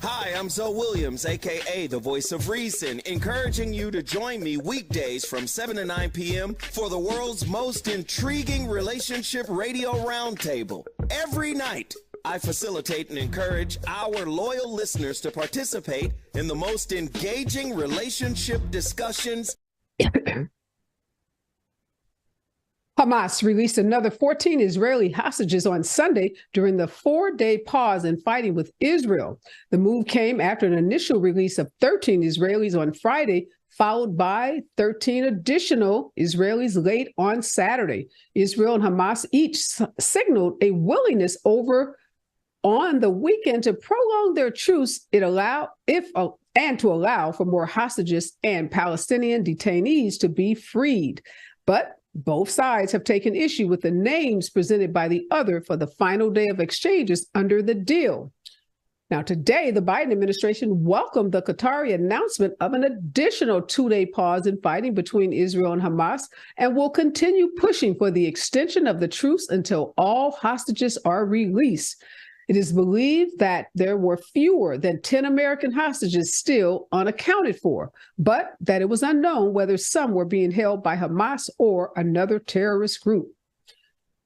Hi, I'm Zoe Williams, a.k.a. the voice of reason, encouraging you to join me weekdays from 7 to 9 p.m. for the world's most intriguing relationship radio roundtable. Every night, I facilitate and encourage our loyal listeners to participate in the most engaging relationship discussions. Hamas released another 14 Israeli hostages on Sunday during the 4-day pause in fighting with Israel. The move came after an initial release of 13 Israelis on Friday, followed by 13 additional Israelis late on Saturday. Israel and Hamas each signaled a willingness on the weekend to prolong their truce and to allow for more hostages and Palestinian detainees to be freed. But both sides have taken issue with the names presented by the other for the final day of exchanges under the deal. Now, today, the Biden administration welcomed the Qatari announcement of an additional 2-day pause in fighting between Israel and Hamas and will continue pushing for the extension of the truce until all hostages are released. It is believed that there were fewer than 10 American hostages still unaccounted for, but that it was unknown whether some were being held by Hamas or another terrorist group.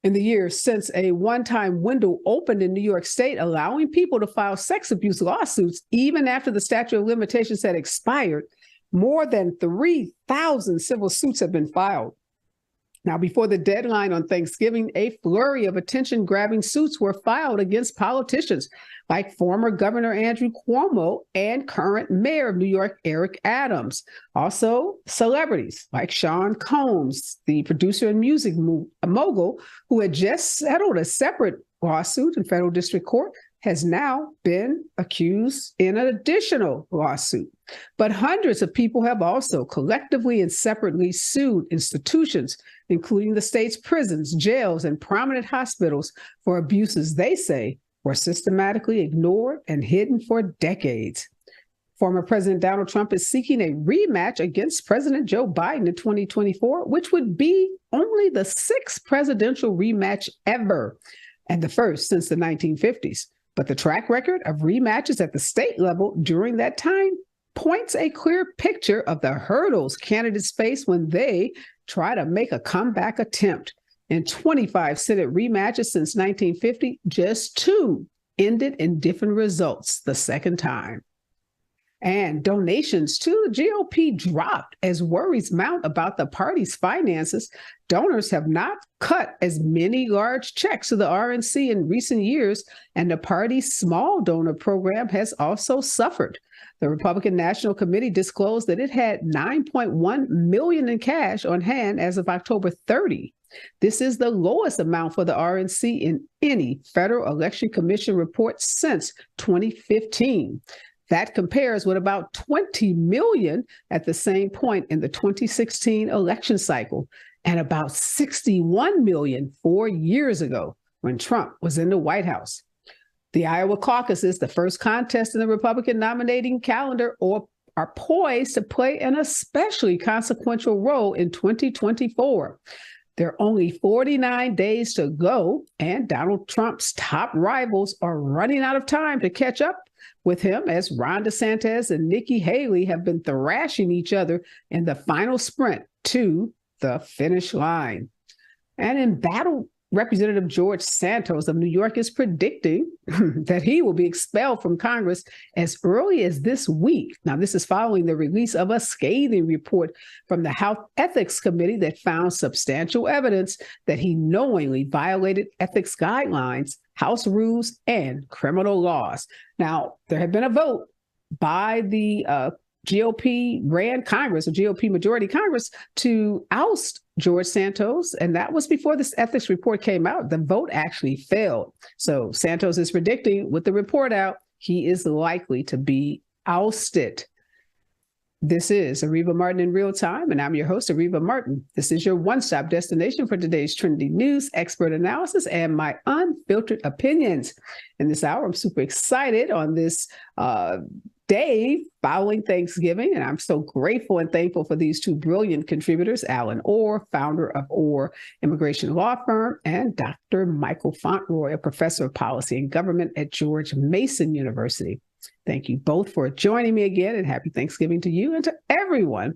In the years since a one-time window opened in New York State, allowing people to file sex abuse lawsuits even after the statute of limitations had expired, more than 3,000 civil suits have been filed. Now, before the deadline on Thanksgiving, a flurry of attention-grabbing suits were filed against politicians like former Governor Andrew Cuomo and current Mayor of New York, Eric Adams. Also, celebrities like Sean Combs, the producer and music mogul, who had just settled a separate lawsuit in federal district court, has now been accused in an additional lawsuit. But hundreds of people have also collectively and separately sued institutions, including the state's prisons, jails, and prominent hospitals for abuses they say were systematically ignored and hidden for decades. Former President Donald Trump is seeking a rematch against President Joe Biden in 2024, which would be only the 6th presidential rematch ever, and the first since the 1950s. But the track record of rematches at the state level during that time points a clear picture of the hurdles candidates face when they try to make a comeback attempt. In 25 Senate rematches since 1950, just 2 ended in different results the second time. And donations to the GOP dropped as worries mount about the party's finances. Donors have not cut as many large checks to the RNC in recent years, and the party's small donor program has also suffered. The Republican National Committee disclosed that it had $9.1 million in cash on hand as of October 30. This is the lowest amount for the RNC in any federal election commission report since 2015. That compares with about $20 million at the same point in the 2016 election cycle and about $61 million 4 years ago when Trump was in the White House. The Iowa caucuses, the first contest in the Republican nominating calendar, are poised to play an especially consequential role in 2024. There are only 49 days to go, and Donald Trump's top rivals are running out of time to catch up with him as Ron DeSantis and Nikki Haley have been thrashing each other in the final sprint to the finish line. And in battle, Representative George Santos of New York is predicting that he will be expelled from Congress as early as this week. Now, this is following the release of a scathing report from the House Ethics Committee that found substantial evidence that he knowingly violated ethics guidelines, House rules, and criminal laws. Now, there had been a vote by the GOP-ran Congress, or GOP majority Congress, to oust George Santos, and that was before this ethics report came out. The vote actually failed. So Santos is predicting, with the report out, he is likely to be ousted. This is Areva Martin in real time, and I'm your host, Areva Martin. This is your one-stop destination for today's trending news, expert analysis, and my unfiltered opinions. In this hour, I'm super excited on this day following Thanksgiving, and I'm so grateful and thankful for these two brilliant contributors, Allen Orr, founder of Orr Immigration Law Firm, and Dr. Michael Fauntleroy, a professor of policy and government at George Mason University. Thank you both for joining me again, and happy Thanksgiving to you and to everyone.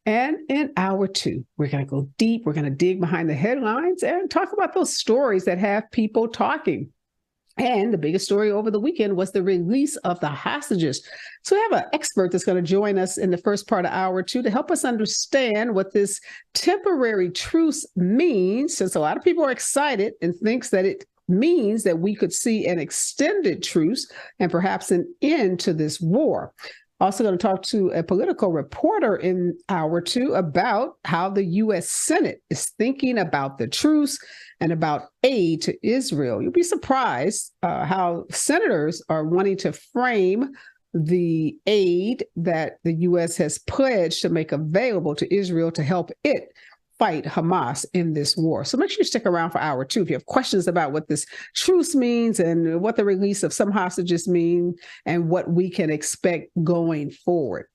And in hour two, we're going to go deep. We're going to dig behind the headlines and talk about those stories that have people talking. And the biggest story over the weekend was the release of the hostages. So we have an expert that's going to join us in the first part of hour two to help us understand what this temporary truce means, since a lot of people are excited and thinks that it means that we could see an extended truce and perhaps an end to this war. Also going to talk to a political reporter in hour two about how the U.S. Senate is thinking about the truce and about aid to Israel. You'll be surprised how senators are wanting to frame the aid that the U.S. has pledged to make available to Israel to help it fight Hamas in this war. So make sure you stick around for hour two. If you have questions about what this truce means and what the release of some hostages mean and what we can expect going forward.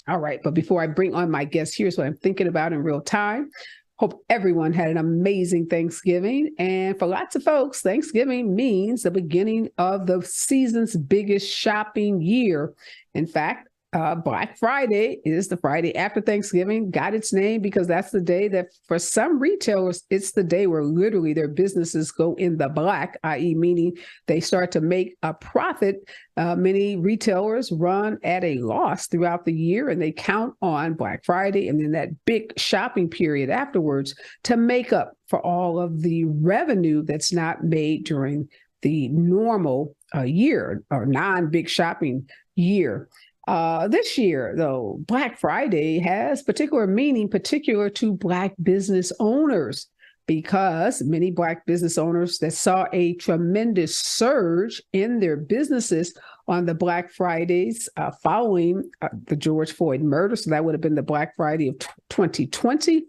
All right, but before I bring on my guest, here's what I'm thinking about in real time. Hope everyone had an amazing Thanksgiving. And for lots of folks, Thanksgiving means the beginning of the season's biggest shopping year. In fact, Black Friday is the Friday after Thanksgiving, got its name because that's the day that for some retailers, it's the day where literally their businesses go in the black, i.e. meaning they start to make a profit. Many retailers run at a loss throughout the year, and they count on Black Friday and then that big shopping period afterwards to make up for all of the revenue that's not made during the normal year or non-big shopping year. This year, though, Black Friday has particular meaning, particular to Black business owners, because many Black business owners that saw a tremendous surge in their businesses on the Black Fridays following the George Floyd murder. So that would have been the Black Friday of 2020.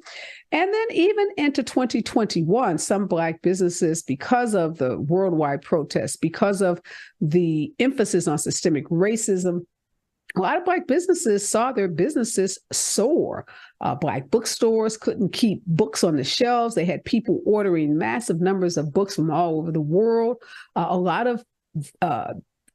And then even into 2021, some Black businesses, because of the worldwide protests, because of the emphasis on systemic racism, a lot of Black businesses saw their businesses soar. Black bookstores couldn't keep books on the shelves. They had people ordering massive numbers of books from all over the world. A lot of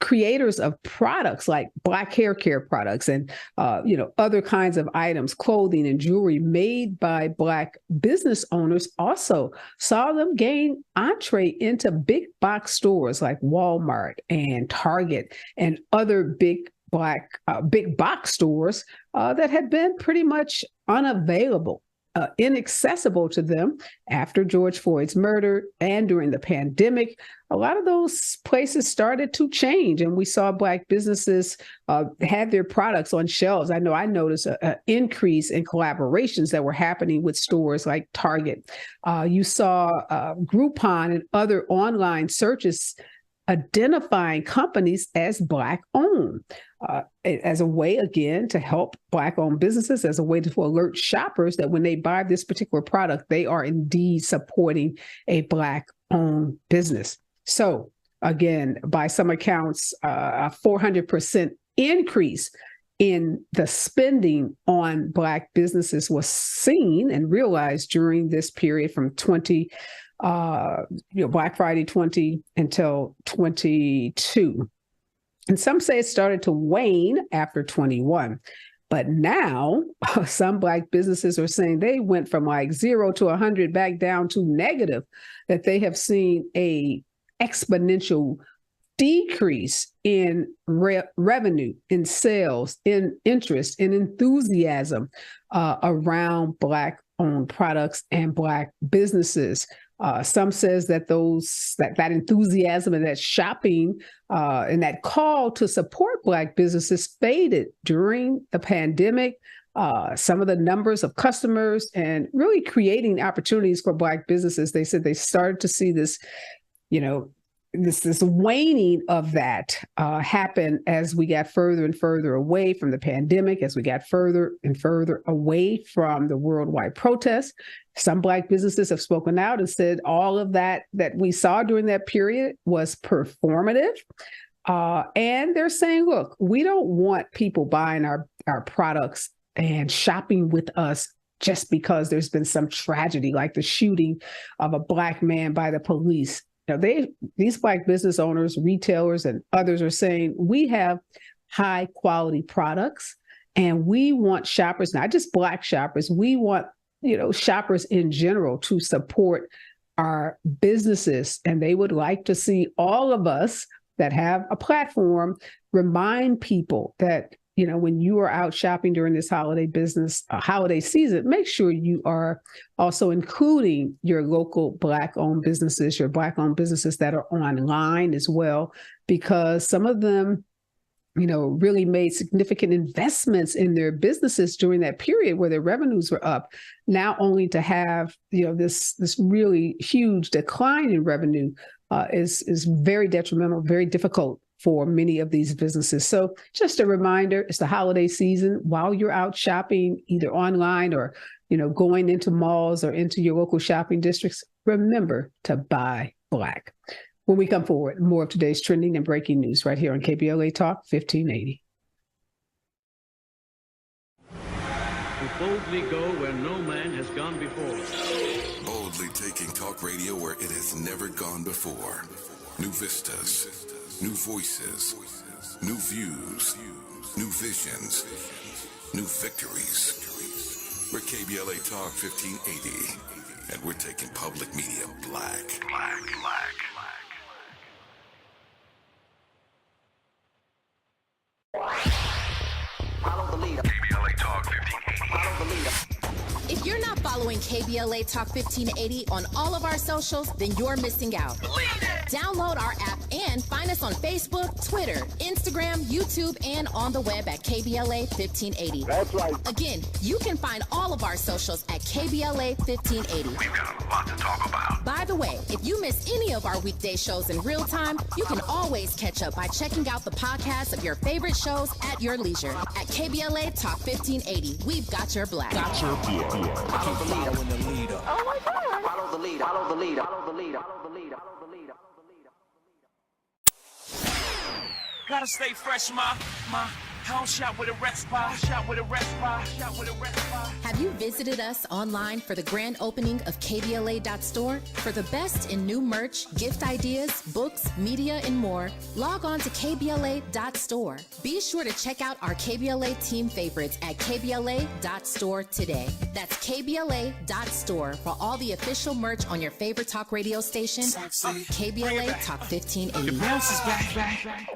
creators of products like Black hair care products and other kinds of items, clothing and jewelry made by Black business owners also saw them gain entree into big box stores like Walmart and Target and other big box stores that had been pretty much unavailable, inaccessible to them after George Floyd's murder and during the pandemic. A lot of those places started to change, and we saw Black businesses had their products on shelves. I know I noticed an increase in collaborations that were happening with stores like Target. You saw Groupon and other online searches identifying companies as Black-owned as a way, again, to help Black-owned businesses, as a way to alert shoppers that when they buy this particular product, they are indeed supporting a Black-owned business. So, again, by some accounts, a 400% increase in the spending on Black businesses was seen and realized during this period from Black Friday 20 until 22. And some say it started to wane after 21. But now some Black businesses are saying they went from like 0 to 100 back down to negative, that they have seen a exponential decrease in revenue, in sales, in interest, in enthusiasm around Black-owned products and Black businesses. Some says that that enthusiasm and that shopping and that call to support Black businesses faded during the pandemic. Some of the numbers of customers and really creating opportunities for Black businesses, they said they started to see this, this waning of that happen as we got further and further away from the pandemic, as we got further and further away from the worldwide protests. Some Black businesses have spoken out and said all of that we saw during that period was performative. And they're saying, look, we don't want people buying our products and shopping with us just because there's been some tragedy like the shooting of a Black man by the police these Black business owners, retailers, and others are saying we have high quality products, and we want shoppers, not just Black shoppers, we want shoppers in general to support our businesses, and they would like to see all of us that have a platform remind people that when you are out shopping during this holiday season, make sure you are also including your local Black-owned businesses, your Black-owned businesses that are online as well, because some of them really made significant investments in their businesses during that period where their revenues were up, now only to have, this really huge decline in revenue is very detrimental, very difficult for many of these businesses. So just a reminder, it's the holiday season. While you're out shopping, either online or, going into malls or into your local shopping districts, remember to buy Black. When we come forward, more of today's trending and breaking news right here on KBLA Talk 1580. We boldly go where no man has gone before. Boldly taking talk radio where it has never gone before. New vistas, new voices, new views, new visions, new victories. We're KBLA Talk 1580, and we're taking public media black. Follow the leader. KBLA Talk 1580. Follow the leader. If you're not following KBLA Talk 1580 on all of our socials, then you're missing out. Download our app and find us on Facebook, Twitter, Instagram, YouTube, and on the web at KBLA 1580. That's right. Again, you can find all of our socials at KBLA 1580. We've got a lot to talk about. By the way, if you miss any of our weekday shows in real time, you can always catch up by checking out the podcast of your favorite shows at your leisure. At KBLA Talk 1580, we've got your Black. Follow the leader. Oh my God. Follow the leader. Follow the leader. Follow the leader. Follow the leader. Follow the leader. Gotta stay fresh, my house shot with a rest bar, Have you visited us online for the grand opening of KBLA.store? For the best in new merch, gift ideas, books, media, and more, log on to KBLA.store. Be sure to check out our KBLA team favorites at KBLA.store today. That's KBLA.store for all the official merch on your favorite talk radio station, KBLA Talk 1580. bounce is back.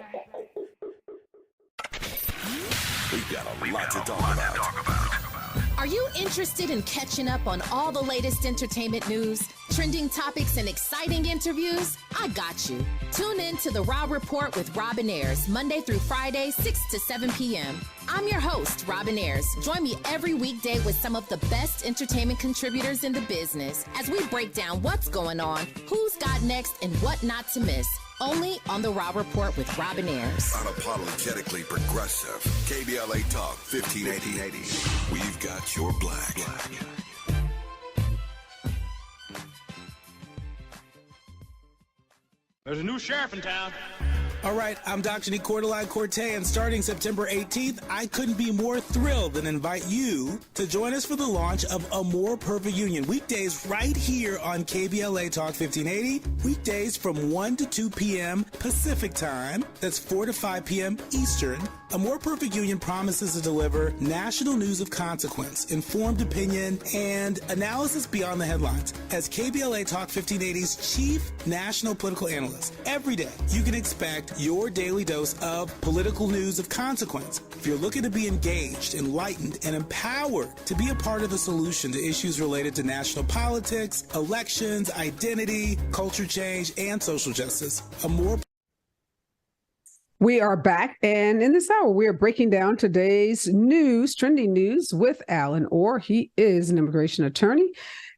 We've got a lot to talk about. Are you interested in catching up on all the latest entertainment news, trending topics, and exciting interviews? I got you. Tune in to The Raw Report with Robin Ayers, Monday through Friday, 6 to 7 p.m. I'm your host, Robin Ayers. Join me every weekday with some of the best entertainment contributors in the business as we break down what's going on, who's got next, and what not to miss. Only on The Raw Report with Robin Ayers. Unapologetically progressive. KBLA Talk 1580. We've got your Black. There's a new sheriff in town. All right, I'm Dr. Nicordelai Corte, and starting September 18th, I couldn't be more thrilled than invite you to join us for the launch of A More Perfect Union, weekdays right here on KBLA Talk 1580, weekdays from 1 to 2 p.m. Pacific Time, that's 4 to 5 p.m. Eastern. A More Perfect Union promises to deliver national news of consequence, informed opinion, and analysis beyond the headlines. As KBLA Talk 1580's chief national political analyst, every day you can expect your daily dose of political news of consequence. If you're looking to be engaged, enlightened, and empowered to be a part of the solution to issues related to national politics, elections, identity, culture change, and social justice, We are back, and in this hour, we are breaking down today's news, trending news, with Allen Orr. He is an immigration attorney.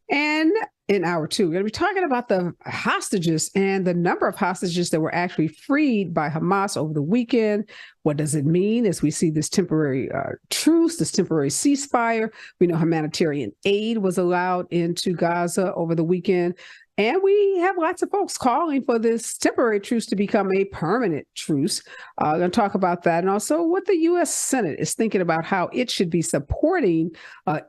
And in hour two, we're going to be talking about the hostages and the number of hostages that were actually freed by Hamas over the weekend. What does it mean as we see this temporary truce, this temporary ceasefire? We know humanitarian aid was allowed into Gaza over the weekend. And we have lots of folks calling for this temporary truce to become a permanent truce. Going to talk about that, and also what the U.S. Senate is thinking about how it should be supporting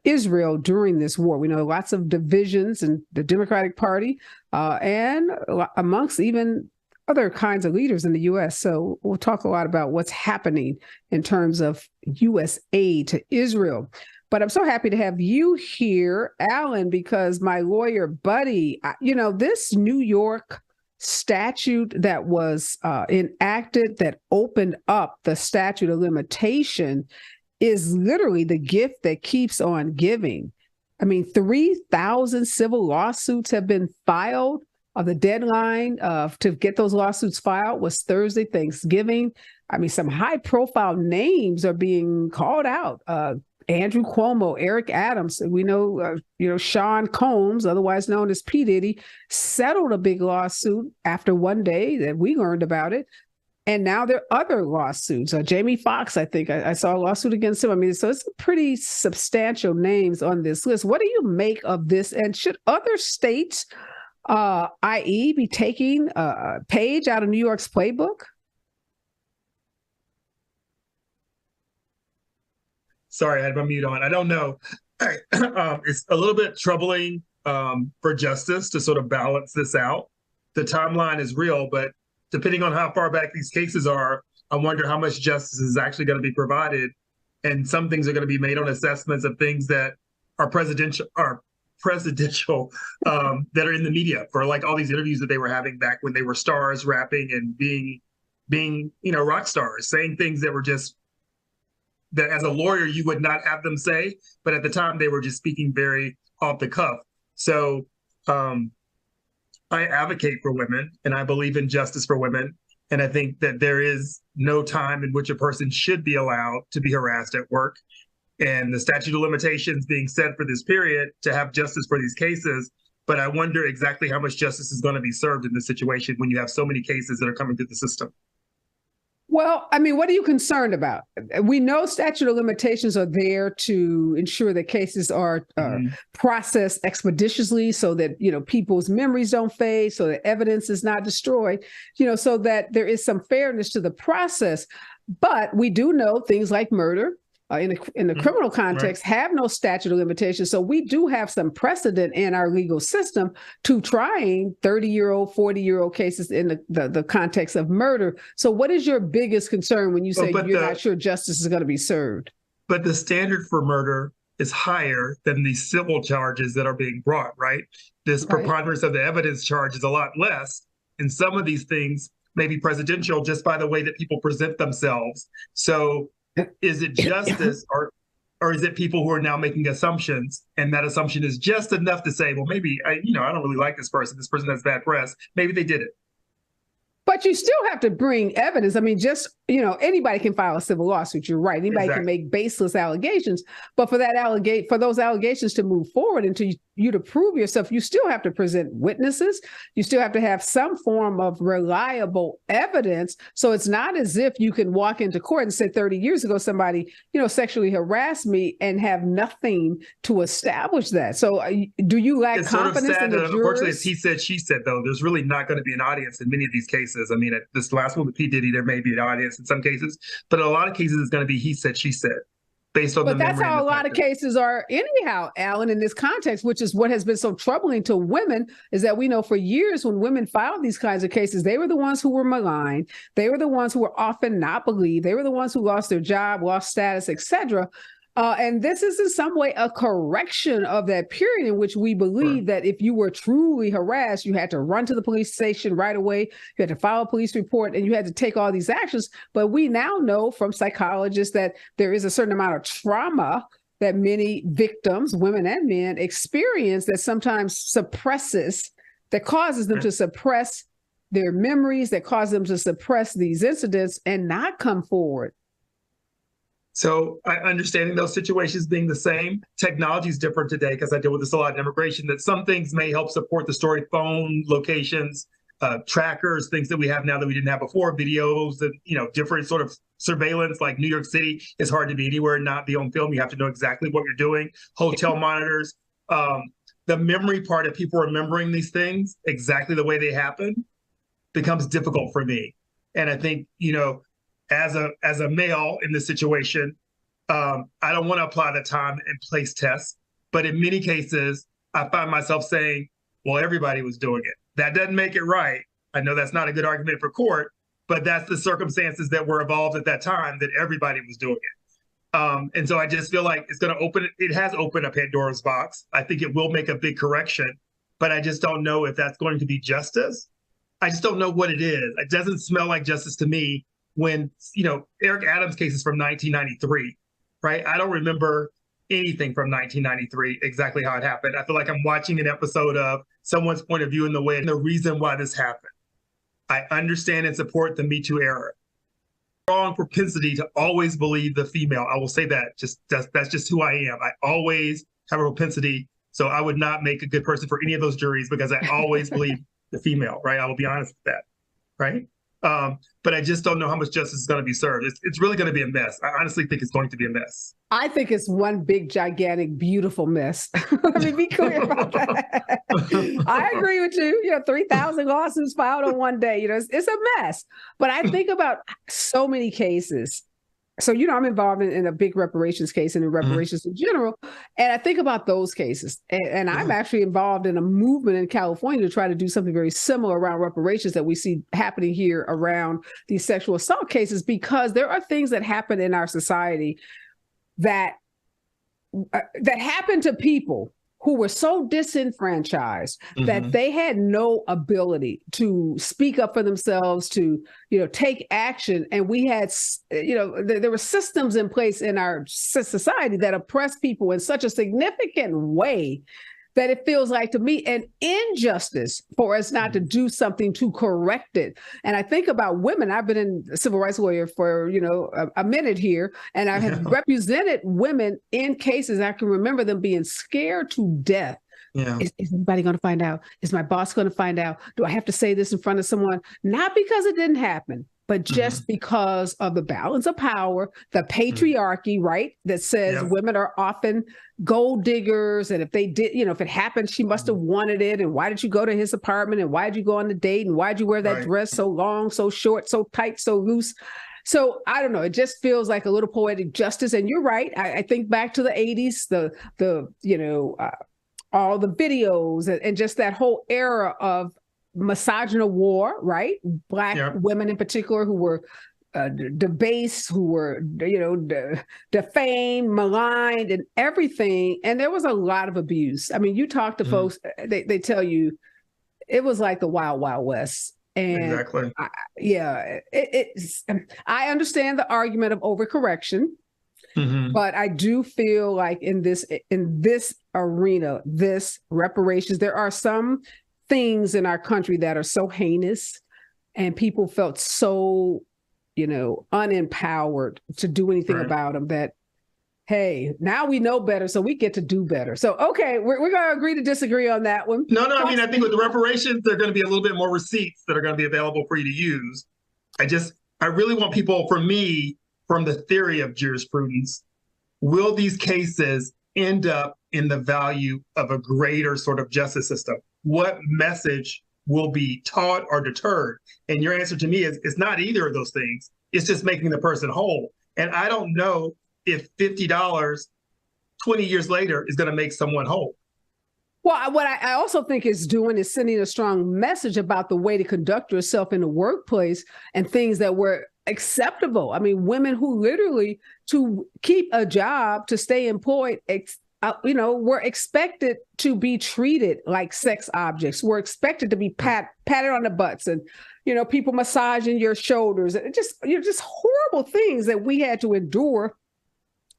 Israel during this war. We know lots of divisions in the Democratic Party and amongst even other kinds of leaders in the U.S. So we'll talk a lot about what's happening in terms of U.S. aid to Israel. But I'm so happy to have you here, Allen, because my lawyer buddy, this New York statute that was enacted that opened up the statute of limitation is literally the gift that keeps on giving. I mean, 3,000 civil lawsuits have been filed. The deadline to get those lawsuits filed was Thursday, Thanksgiving. I mean, some high-profile names are being called out. Andrew Cuomo, Eric Adams. We know, Sean Combs, otherwise known as P. Diddy, settled a big lawsuit after one day that we learned about it. And now there are other lawsuits. Jamie Foxx, I think I saw a lawsuit against him. I mean, so it's pretty substantial names on this list. What do you make of this? And should other states, i.e., be taking a page out of New York's playbook? Sorry, I had my mute on. I don't know. It's a little bit troubling for justice to sort of balance this out. The timeline is real, but depending on how far back these cases are, I wonder how much justice is actually going to be provided. And some things are going to be made on assessments of things that are presidential that are in the media, for like all these interviews that they were having back when they were stars, rapping and being rock stars, saying things that were just, that as a lawyer you would not have them say, but at the time they were just speaking very off the cuff. So I advocate for women, and I believe in justice for women. And I think that there is no time in which a person should be allowed to be harassed at work. And the statute of limitations being set for this period to have justice for these cases. But I wonder exactly how much justice is going to be served in this situation when you have so many cases that are coming through the system. Well, I mean, what are you concerned about? We know statute of limitations are there to ensure that cases are processed expeditiously so that, people's memories don't fade, so that evidence is not destroyed, so that there is some fairness to the process. But we do know things like murder in the criminal context have no statute of limitations. So we do have some precedent in our legal system to trying 30-year-old, 40-year-old cases in the context of murder. So what is your biggest concern when you say you're not sure justice is going to be served? But the standard for murder is higher than the civil charges that are being brought, right? This preponderance of the evidence charge is a lot less. And some of these things may be presidential just by the way that people present themselves. So is it justice or is it people who are now making assumptions, and that assumption is just enough to say, well, maybe I don't really like this person. This person has bad press. Maybe they did it. But you still have to bring evidence. I mean, just, anybody can file a civil lawsuit. You're right. Anybody can make baseless allegations. But for those allegations to move forward and to you to prove yourself, you still have to present witnesses. You still have to have some form of reliable evidence. So it's not as if you can walk into court and say 30 years ago, somebody, sexually harassed me and have nothing to establish that. So do you lack confidence in the jurors? Unfortunately, it's he said, she said, though. There's really not going to be an audience in many of these cases. I mean, at this last one with P. Diddy, there may be an audience in some cases, but in a lot of cases, it's going to be he said, she said, based on the memory. But that's how a lot of cases are anyhow, Allen, in this context, which is what has been so troubling to women, is that we know for years when women filed these kinds of cases, they were the ones who were maligned. They were the ones who were often not believed. They were the ones who lost their job, lost status, etc. And this is in some way a correction of that period in which we believe that if you were truly harassed, you had to run to the police station right away. You had to file a police report and you had to take all these actions. But we now know from psychologists that there is a certain amount of trauma that many victims, women and men, experience that sometimes that causes them to suppress their memories, that cause them to suppress these incidents and not come forward. So understanding those situations being the same, technology is different today because I deal with this a lot in immigration, that some things may help support the story, phone locations, trackers, things that we have now that we didn't have before, videos, and different sort of surveillance. Like New York City, it's hard to be anywhere and not be on film. You have to know exactly what you're doing. Hotel monitors. the memory part of people remembering these things exactly the way they happen becomes difficult for me. And I think, as a male in this situation, I don't want to apply the time and place test, but in many cases, I find myself saying, well, everybody was doing it. That doesn't make it right. I know that's not a good argument for court, but that's the circumstances that were evolved at that time, that everybody was doing it. And so I just feel like it has opened a Pandora's box. I think it will make a big correction, but I just don't know if that's going to be justice. I just don't know what it is. It doesn't smell like justice to me when, Eric Adams' case is from 1993, right? I don't remember anything from 1993, exactly how it happened. I feel like I'm watching an episode of someone's point of view in the way and the reason why this happened. I understand and support the Me Too era. Strong propensity to always believe the female. I will say that. That's just who I am. I always have a propensity. So I would not make a good person for any of those juries because I always believe the female, right? I will be honest with that, right? But I just don't know how much justice is going to be served. It's really going to be a mess. I honestly think it's going to be a mess. I think it's one big, gigantic, beautiful mess. Let me be clear about that. I agree with you. 3,000 lawsuits filed on one day. It's a mess. But I think about so many cases. So, I'm involved in a big reparations case and in reparations in general. And I think about those cases. And I'm actually involved in a movement in California to try to do something very similar around reparations that we see happening here around these sexual assault cases, because there are things that happen in our society that happen to people who were so disenfranchised that they had no ability to speak up for themselves, to, take action. And we had, there were systems in place in our society that oppress people in such a significant way that it feels like, to me, an injustice for us not to do something to correct it. And I think about women. I've been a civil rights lawyer for, a minute here, and I have represented women in cases. I can remember them being scared to death. Yeah. Is anybody going to find out? Is my boss going to find out? Do I have to say this in front of someone? Not because it didn't happen, but just because of the balance of power, the patriarchy, right? That says women are often gold diggers. And if they did, if it happened, she must have wanted it. And why did you go to his apartment? And why did you go on the date? And why did you wear that dress so long, so short, so tight, so loose? So I don't know. It just feels like a little poetic justice. And you're right. I think back to the 80s, all the videos and just that whole era of misogynist war, right? Black women in particular who were debased, who were, defamed, maligned and everything. And there was a lot of abuse. I mean, you talk to folks, they tell you it was like the Wild Wild West. And exactly. I understand the argument of overcorrection. But I do feel like in this arena, this reparations, there are some things in our country that are so heinous and people felt so, unempowered to do anything about them that, hey, now we know better, so we get to do better. So, okay, we're going to agree to disagree on that one. No, I mean, I think with the reparations, there are going to be a little bit more receipts that are going to be available for you to use. I really want people, for me, from the theory of jurisprudence, will these cases end up in the value of a greater sort of justice system? What message will be taught or deterred? And your answer to me is it's not either of those things. It's just making the person whole. And I don't know if $50 20 years later is going to make someone whole. Well, what I also think is doing is sending a strong message about the way to conduct yourself in the workplace and things that were acceptable. I mean, women who literally, to keep a job, to stay employed, were expected to be treated like sex objects. Were expected to be patted on the butts and, people massaging your shoulders. Just horrible things that we had to endure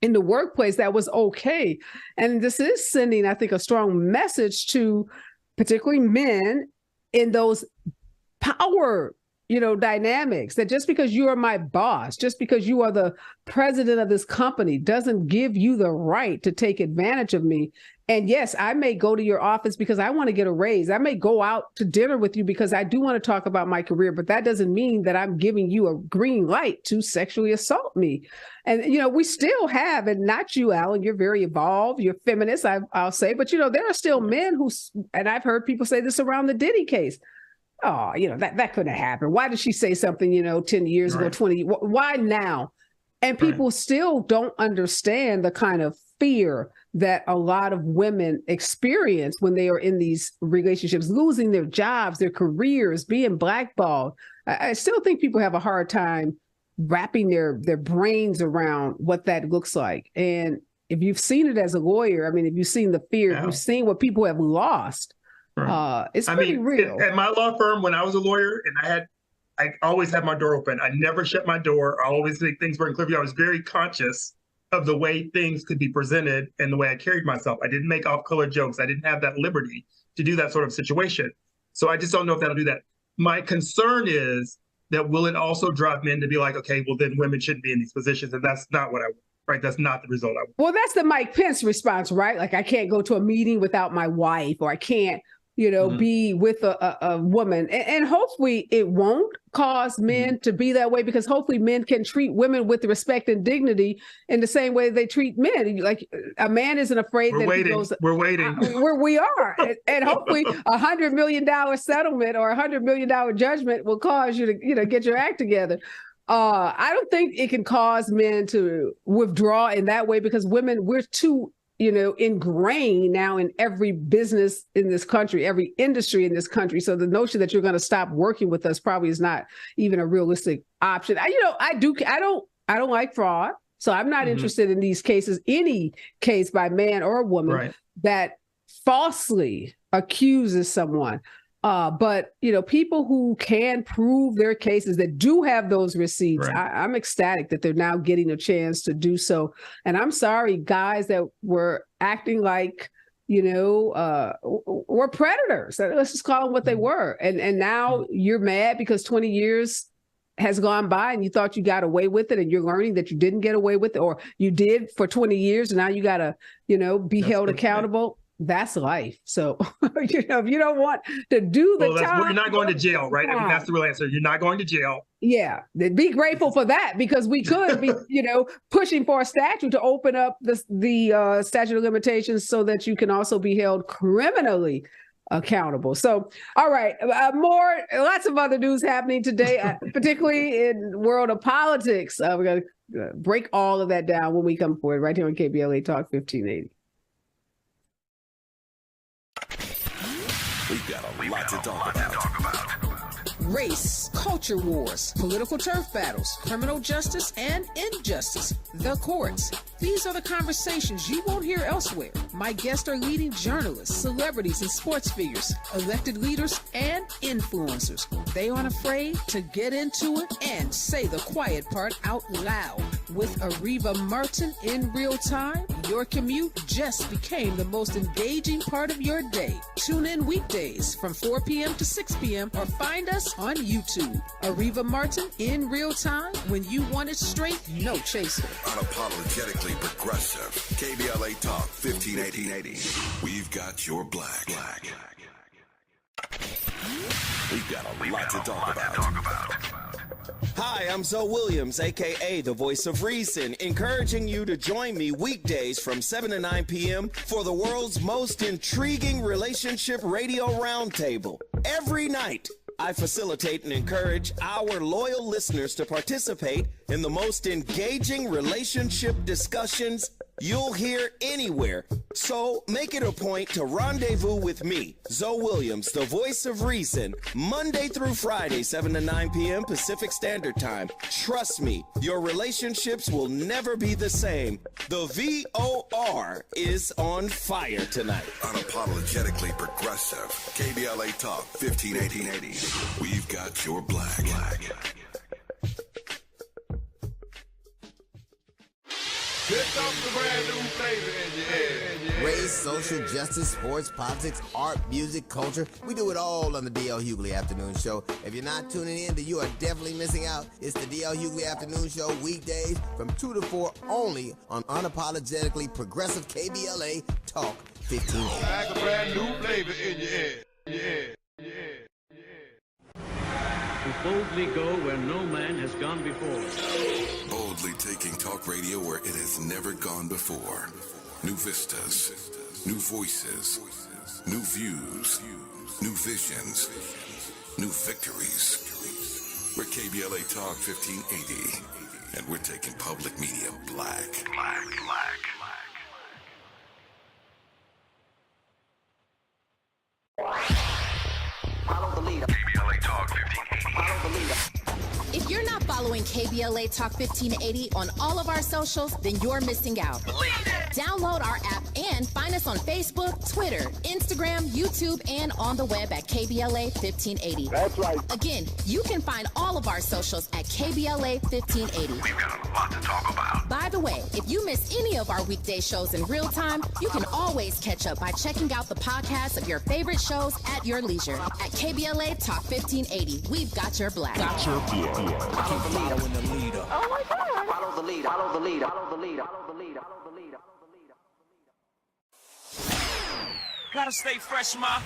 in the workplace that was okay. And this is sending, I think, a strong message to particularly men in those power dynamics, that just because you are my boss, just because you are the president of this company doesn't give you the right to take advantage of me. And yes, I may go to your office because I want to get a raise. I may go out to dinner with you because I do want to talk about my career, but that doesn't mean that I'm giving you a green light to sexually assault me. And, we still have, and not you, Alan, you're very evolved, you're feminist, I'll say, but, there are still men who, and I've heard people say this around the Diddy case. Oh, that couldn't have happened. Why did she say something, 10 years ago, 20? Why now? And people still don't understand the kind of fear that a lot of women experience when they are in these relationships, losing their jobs, their careers, being blackballed. I still think people have a hard time wrapping their brains around what that looks like. And if you've seen it as a lawyer, if you've seen the fear, if you've seen what people have lost, it's pretty real. At my law firm, when I was a lawyer, and I always had my door open. I never shut my door. I always make things very clear. I was very conscious of the way things could be presented and the way I carried myself. I didn't make off-color jokes. I didn't have that liberty to do that sort of situation. So I just don't know if that'll do that. My concern is that will it also drive men to be like, okay, well, then women shouldn't be in these positions. And that's not what I want, right? That's not the result I want. Well, that's the Mike Pence response, right? Like, I can't go to a meeting without my wife, or I can't, be with a woman. And hopefully it won't cause men to be that way, because hopefully men can treat women with respect and dignity in the same way they treat men. Like, a man isn't afraid We're that waiting. he goes, We're waiting. We are. And hopefully $100 million settlement or $100 million judgment will cause you to, get your act together. I don't think it can cause men to withdraw in that way, because women, we're too ingrained now in every business in this country, every industry in this country. So the notion that you're going to stop working with us probably is not even a realistic option. I don't like fraud. So I'm not interested in these cases, any case by man or woman that falsely accuses someone. But people who can prove their cases, that do have those receipts, I'm ecstatic that they're now getting a chance to do so. And I'm sorry, guys that were acting like, were predators. Let's just call them what they were. And now you're mad because 20 years has gone by and you thought you got away with it, and you're learning that you didn't get away with it, or you did for 20 years, and now you got to, be held accountable. That's life. So, if you don't want to do the time, you're not going to jail, right? That's the real answer. You're not going to jail. Yeah. Be grateful for that, because we could be, pushing for a statute to open up the statute of limitations so that you can also be held criminally accountable. So, all right, lots of other news happening today, particularly in the world of politics. We're going to break all of that down when we come forward right here on KBLA Talk 1580. We've got a lot to talk about. Race, culture wars, political turf battles, criminal justice and injustice, the courts. These are the conversations you won't hear elsewhere. My guests are leading journalists, celebrities, and sports figures, elected leaders, and influencers. They aren't afraid to get into it and say the quiet part out loud. With Areva Martin in real time, your commute just became the most engaging part of your day. Tune in weekdays from 4 p.m. to 6 p.m. or find us on YouTube. Areva Martin in real time, when you want it straight, no chaser. Unapologetically progressive. KBLA Talk 1580. We've got your black. We've got a lot to talk about. Hi, I'm Zoe Williams, a.k.a. the voice of reason, encouraging you to join me weekdays from 7 to 9 p.m. for the world's most intriguing relationship radio roundtable. Every night, I facilitate and encourage our loyal listeners to participate in the most engaging relationship discussions you'll hear anywhere. So make it a point to rendezvous with me, Zoe Williams, the voice of reason, Monday through Friday, 7 to 9 p.m. Pacific Standard Time. Trust me, your relationships will never be the same. The VOR is on fire tonight. Unapologetically progressive. KBLA Talk 1580. We've got your black. Here comes the brand new flavor in your head. Race, social justice, sports, politics, art, music, culture. We do it all on the D.L. Hughley Afternoon Show. If you're not tuning in, then you are definitely missing out. It's the D.L. Hughley Afternoon Show, weekdays from 2 to 4 only on unapologetically progressive KBLA Talk 1580. Like a brand new flavor in your head. To boldly go where no man has gone before. Boldly taking talk radio where it has never gone before. New vistas, new voices, new views, new visions, new victories. We're KBLA Talk 1580, and we're taking public media black. Follow the leader. KBLA Talk 1580. Follow the leader. If you're not following KBLA Talk 1580 on all of our socials, then you're missing out. Download our app and find us on Facebook, Twitter, Instagram, YouTube, and on the web at KBLA 1580. That's right. Again, you can find all of our socials at KBLA 1580. We've got a lot to talk about. By the way, if you miss any of our weekday shows in real time, you can always catch up by checking out the podcast of your favorite shows at your leisure. At KBLA Talk 1580, we've got your black. Follow the leader. Oh my God. Follow the leader. Follow the leader. Follow the leader. Follow the leader. Follow the leader. Gotta stay fresh, my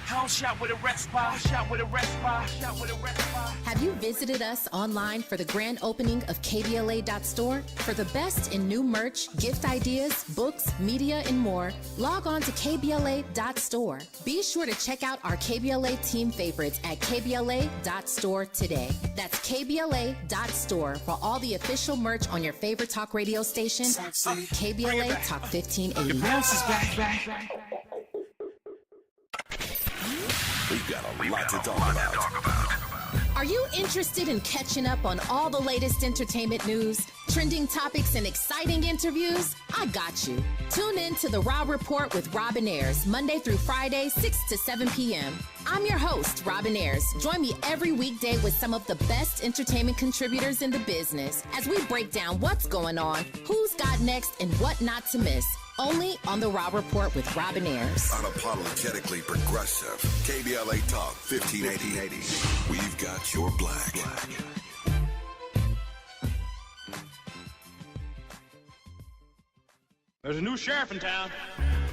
house shot with a rest bar, shot with a rest bar, shot with a rest bar. Have you visited us online for the grand opening of KBLA.store? For the best in new merch, gift ideas, books, media, and more, log on to KBLA.store. Be sure to check out our KBLA team favorites at KBLA.store today. That's KBLA.store for all the official merch on your favorite talk radio station. KBLA Talk 1580. The bounce is back. We've got a lot to talk about. Are you interested in catching up on all the latest entertainment news, trending topics, and exciting interviews? I got you. Tune in to the Raw Report with Robin Ayers, Monday through Friday, 6 to 7 p.m. I'm your host, Robin Ayers. Join me every weekday with some of the best entertainment contributors in the business as we break down what's going on, who's got next, and what not to miss. Only on the Raw Report with Robin Ayers. Unapologetically progressive. KBLA Talk 1580. We've got your black. There's a new sheriff in town.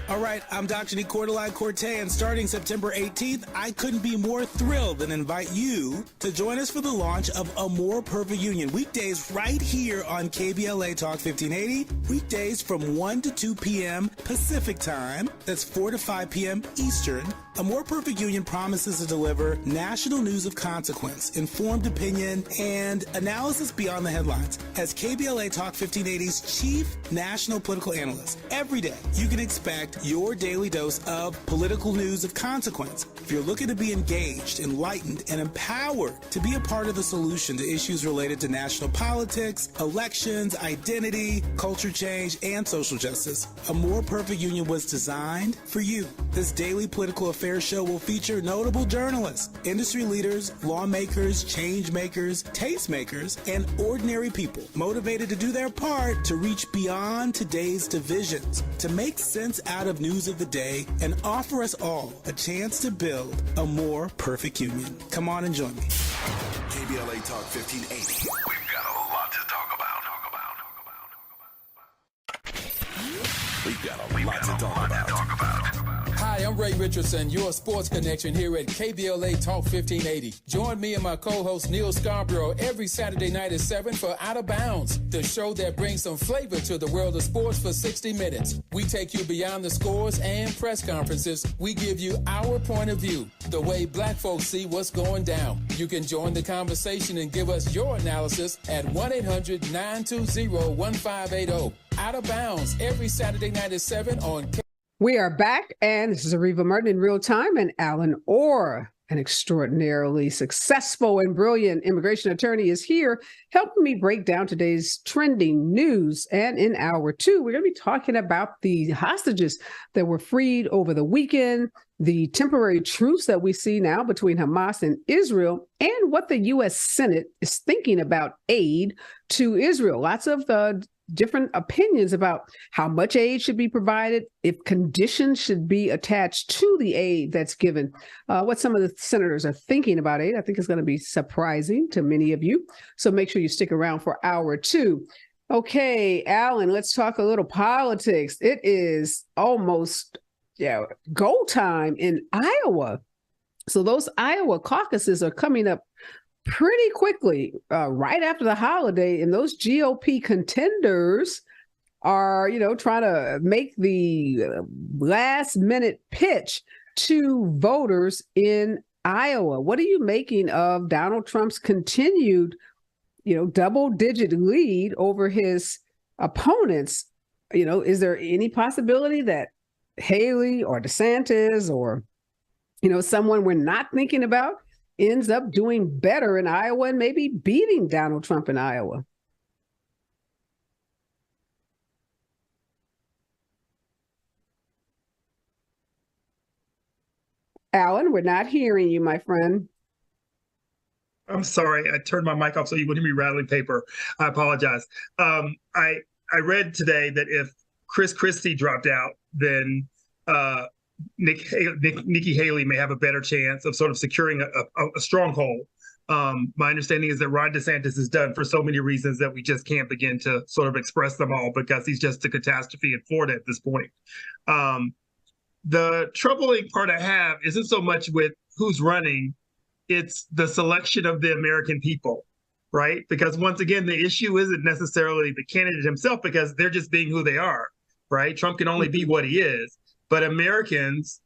All right, I'm Dr. Cordelai Corte, and starting September 18th, I couldn't be more thrilled than invite you to join us for the launch of A More Perfect Union. Weekdays right here on KBLA Talk 1580. Weekdays from 1 to 2 p.m. Pacific Time. That's 4 to 5 p.m. Eastern. A More Perfect Union promises to deliver national news of consequence, informed opinion, and analysis beyond the headlines. As KBLA Talk 1580's chief national political analyst, every day you can expect your daily dose of political news of consequence. If you're looking to be engaged, enlightened, and empowered to be a part of the solution to issues related to national politics, elections, identity, culture change, and social justice, A More Perfect Union was designed for you. This daily political affairs show will feature notable journalists, industry leaders, lawmakers, change makers, tastemakers, and ordinary people motivated to do their part to reach beyond today's divisions, to make sense out of news of the day, and offer us all a chance to build a more perfect union. Come on and join me. KBLA Talk 1580. We've got a lot to talk about. We've got a lot to talk about. Hi, I'm Ray Richardson, your sports connection here at KBLA Talk 1580. Join me and my co-host Neil Scarborough every Saturday night at 7 for Out of Bounds, the show that brings some flavor to the world of sports for 60 minutes. We take you beyond the scores and press conferences. We give you our point of view, the way black folks see what's going down. You can join the conversation and give us your analysis at 1-800-920-1580. Out of Bounds every Saturday night at 7 on We are back, and this is Areva Martin in real time, and Allen Orr, an extraordinarily successful and brilliant immigration attorney, is here helping me break down today's trending news. And in hour two, we're going to be talking about the hostages that were freed over the weekend, the temporary truce that we see now between Hamas and Israel, and what the U.S. Senate is thinking about aid to Israel. Lots of different opinions about how much aid should be provided, if conditions should be attached to the aid that's given, what some of the senators are thinking about aid. I think it's going to be surprising to many of you. So make sure you stick around for hour two. Okay, Allen, let's talk a little politics. It is almost go time in Iowa. So those Iowa caucuses are coming up pretty quickly, right after the holiday, and those GOP contenders are, trying to make the last minute pitch to voters in Iowa. What are you making of Donald Trump's continued, double-digit lead over his opponents? Is there any possibility that Haley or DeSantis or, someone we're not thinking about ends up doing better in Iowa and maybe beating Donald Trump in Iowa? Allen, we're not hearing you, my friend. I'm sorry. I turned my mic off so you wouldn't hear me rattling paper. I apologize. I read today that if Chris Christie dropped out, then Nikki Haley may have a better chance of sort of securing a stronghold. My understanding is that Ron DeSantis is done for so many reasons that we just can't begin to sort of express them all, because he's just a catastrophe in Florida at this point. The troubling part I have isn't so much with who's running, it's the selection of the American people, right? Because once again, the issue isn't necessarily the candidate himself, because they're just being who they are, right? Trump can only be what he is. But Americans,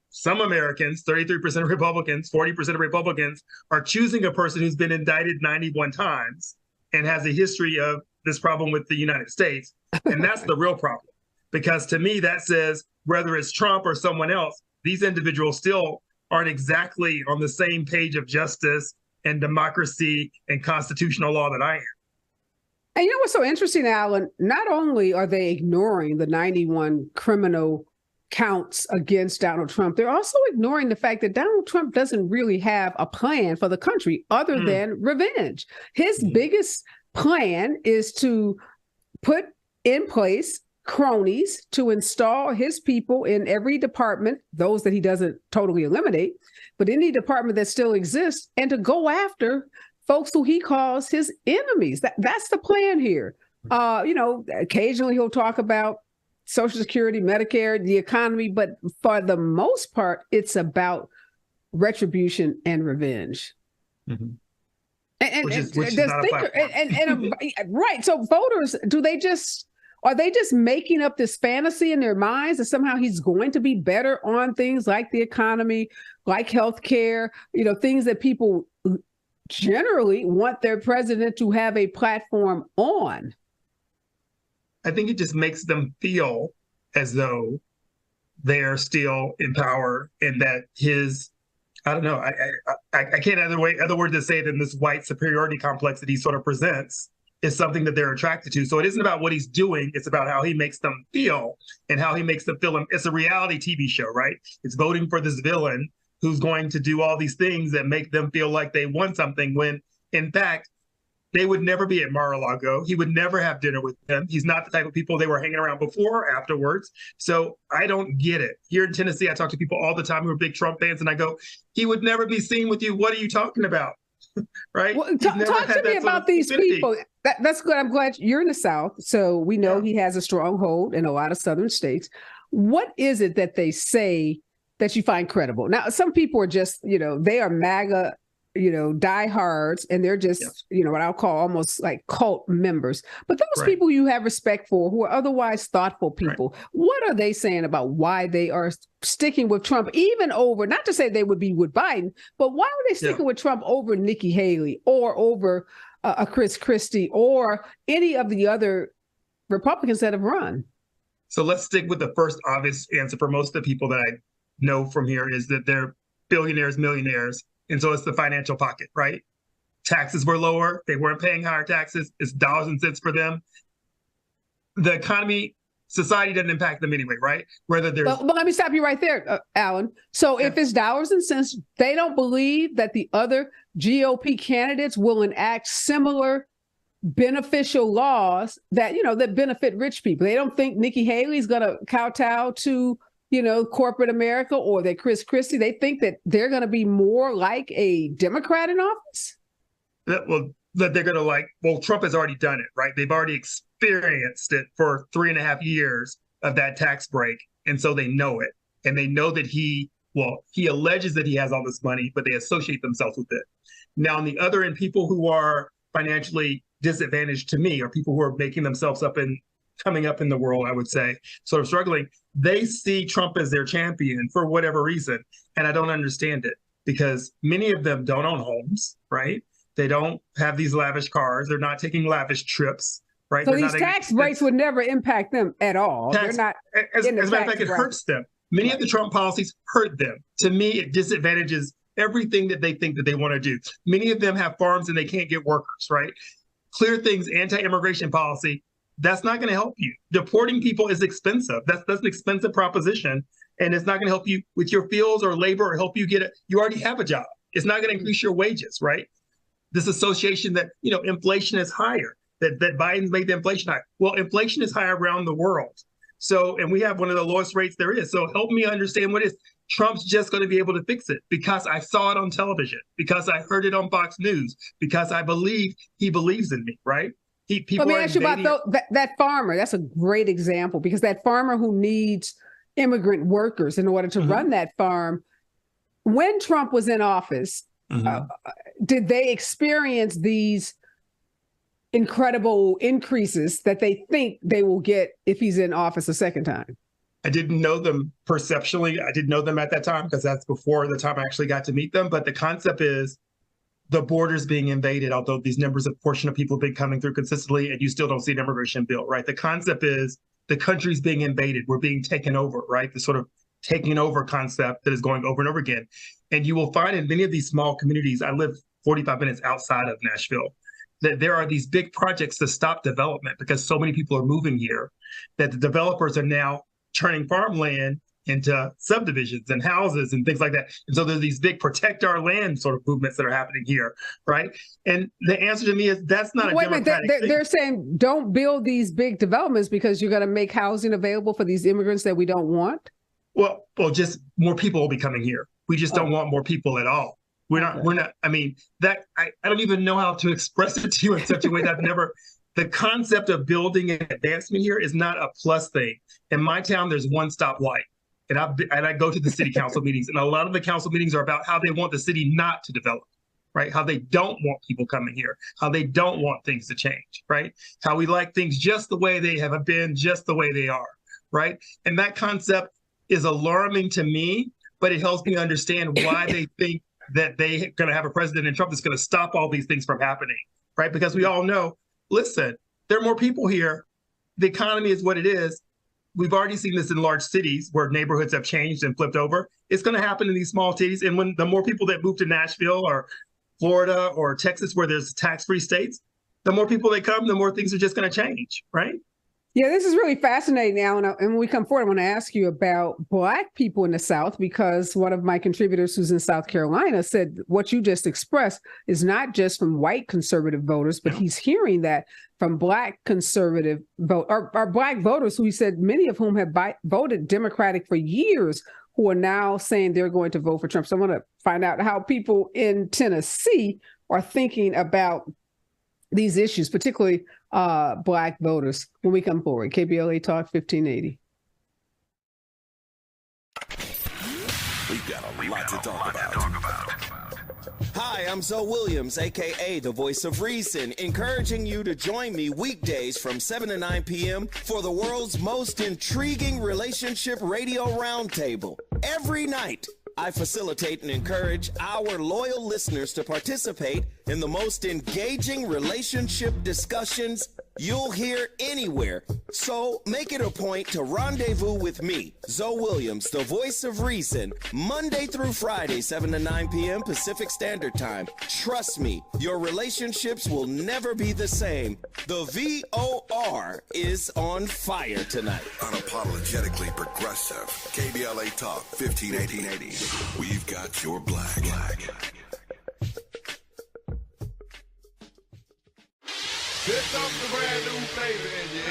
some Americans, 33% of Republicans, 40% of Republicans, are choosing a person who's been indicted 91 times and has a history of this problem with the United States. And that's the real problem. Because to me, that says whether it's Trump or someone else, these individuals still aren't exactly on the same page of justice and democracy and constitutional law that I am. And what's so interesting, Allen, not only are they ignoring the 91 criminal counts against Donald Trump, they're also ignoring the fact that Donald Trump doesn't really have a plan for the country other than revenge. His biggest plan is to put in place cronies to install his people in every department, those that he doesn't totally eliminate, but any department that still exists, and to go after folks who he calls his enemies. That's the plan here. Occasionally he'll talk about Social Security, Medicare, the economy, but for the most part, it's about retribution and revenge. Mm-hmm. Which is not a platform. Right. So voters, are they just making up this fantasy in their minds that somehow he's going to be better on things like the economy, like healthcare, things that people generally want their president to have a platform on? I think it just makes them feel as though they're still in power, and that I don't know, I can't other word to say it than this white superiority complex that he sort of presents is something that they're attracted to. So it isn't about what he's doing, it's about how he makes them feel and how he makes them feel. It's a reality TV show, right? It's voting for this villain who's going to do all these things that make them feel like they won something, when in fact, they would never be at Mar-a-Lago. He would never have dinner with them. He's not the type of people they were hanging around before or afterwards. So I don't get it. Here in Tennessee, I talk to people all the time who are big Trump fans, and I go, he would never be seen with you. What are you talking about? Right? Well, talk to me about these people. That's good. I'm glad you're in the South. So we know he has a stronghold in a lot of Southern states. What is it that they say that you find credible? Now, some people are just, they are MAGA diehards, and they're just, what I'll call almost like cult members. But those people you have respect for, who are otherwise thoughtful people, what are they saying about why they are sticking with Trump, even over, not to say they would be with Biden, but why are they sticking with Trump over Nikki Haley or over a Chris Christie or any of the other Republicans that have run? So let's stick with the first obvious answer for most of the people that I know from here, is that they're billionaires, millionaires. And so it's the financial pocket, right? Taxes were lower. They weren't paying higher taxes. It's dollars and cents for them. The economy, society doesn't impact them anyway, right? Whether there's... But let me stop you right there, Allen. So if it's dollars and cents, they don't believe that the other GOP candidates will enact similar beneficial laws that, that benefit rich people. They don't think Nikki Haley's going to kowtow to, corporate America, or that Chris Christie. They think that they're going to be more like a Democrat in office. That they're going to Trump has already done it, right? They've already experienced it for 3.5 years of that tax break. And so they know it. And they know that he alleges that he has all this money, but they associate themselves with it. Now, on the other end, people who are financially disadvantaged, to me, are people who are making themselves up and coming up in the world, I would say, sort of struggling. They see Trump as their champion for whatever reason. And I don't understand it, because many of them don't own homes, right? They don't have these lavish cars. They're not taking lavish trips, right? So these tax breaks would never impact them at all. They're not. As a matter of fact, it hurts them. Many of the Trump policies hurt them. To me, it disadvantages everything that they think that they want to do. Many of them have farms and they can't get workers, right? Clear things, anti-immigration policy, that's not going to help you. Deporting people is expensive. That's an expensive proposition, and it's not going to help you with your fields or labor or help you get it. You already have a job. It's not going to increase your wages, right? This association that, inflation is higher, that Biden's made the inflation high. Well, inflation is high around the world. So, and we have one of the lowest rates there is. So help me understand what is. Trump's just going to be able to fix it because I saw it on television, because I heard it on Fox News, because I believe he believes in me, right? Let me ask you about that farmer. That's a great example, because that farmer who needs immigrant workers in order to run that farm, when Trump was in office, did they experience these incredible increases that they think they will get if he's in office a second time? I didn't know them perceptually. I didn't know them at that time, because that's before the time I actually got to meet them. But the concept is the borders being invaded, although these numbers, a portion of people have been coming through consistently, and you still don't see an immigration bill, right? The concept is the country's being invaded. We're being taken over, right? The sort of taking over concept that is going over and over again. And you will find in many of these small communities, I live 45 minutes outside of Nashville, that there are these big projects to stop development because so many people are moving here, that the developers are now turning farmland into subdivisions and houses and things like that. And so there's these big protect our land sort of movements that are happening here, right? And the answer to me is that's not a democratic thing. They're saying don't build these big developments because you're going to make housing available for these immigrants that we don't want? Well, just more people will be coming here. We just don't want more people at all. We're not, I mean, that I don't even know how to express it to you in such a way that I've never, the concept of building and advancement here is not a plus thing. In my town, there's one stoplight. And I go to the city council meetings, and a lot of the council meetings are about how they want the city not to develop, right? How they don't want people coming here, how they don't want things to change, right? How we like things just the way they have been, just the way they are, right? And that concept is alarming to me, but it helps me understand why they think that they're going to have a president in Trump that's going to stop all these things from happening, right? Because we all know, listen, there are more people here. The economy is what it is. We've already seen this in large cities where neighborhoods have changed and flipped over. It's going to happen in these small cities. And when the more people that move to Nashville or Florida or Texas, where there's tax-free states, the more people that come, the more things are just going to change, right? Yeah, this is really fascinating now. And when we come forward, I want to ask you about Black people in the South, because one of my contributors who's in South Carolina said what you just expressed is not just from white conservative voters, but he's hearing that from Black conservative or Black voters who he said many of whom have voted Democratic for years, who are now saying they're going to vote for Trump. So I want to find out how people in Tennessee are thinking about these issues, particularly Black voters, when we come forward. KBLA Talk 1580. We've got a lot to talk about. Hi, I'm Zoe Williams, a.k.a. the voice of reason, encouraging you to join me weekdays from 7 to 9 p.m. for the world's most intriguing relationship radio roundtable. Every night, I facilitate and encourage our loyal listeners to participate in the most engaging relationship discussions you'll hear anywhere. So make it a point to rendezvous with me, Zoe Williams, the voice of reason, Monday through Friday, 7 to 9 p.m. Pacific Standard Time. Trust me, your relationships will never be the same. The VOR is on fire tonight. Unapologetically progressive. KBLA Talk 1580. We've got your black. Here comes the brand new flavor in your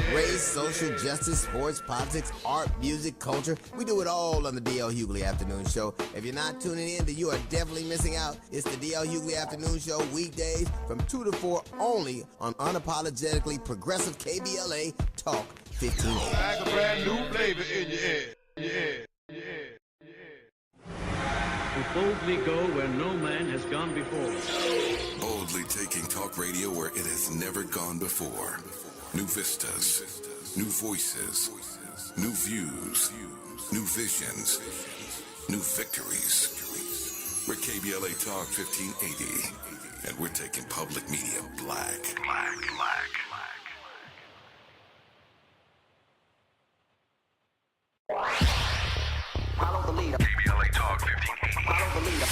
ear. Race, social justice, sports, politics, art, music, culture. We do it all on the D.L. Hughley Afternoon Show. If you're not tuning in, then you are definitely missing out. It's the D.L. Hughley Afternoon Show weekdays from 2 to 4 only on unapologetically progressive KBLA Talk 1580. Like a brand new flavor in your ear. We boldly go where no man has gone before. Boldly taking talk radio where it has never gone before. New vistas, new voices, new views, new visions, new victories. We're KBLA Talk 1580, and we're taking public media black. Follow the leader. KBLA Talk 1580. Follow the leader.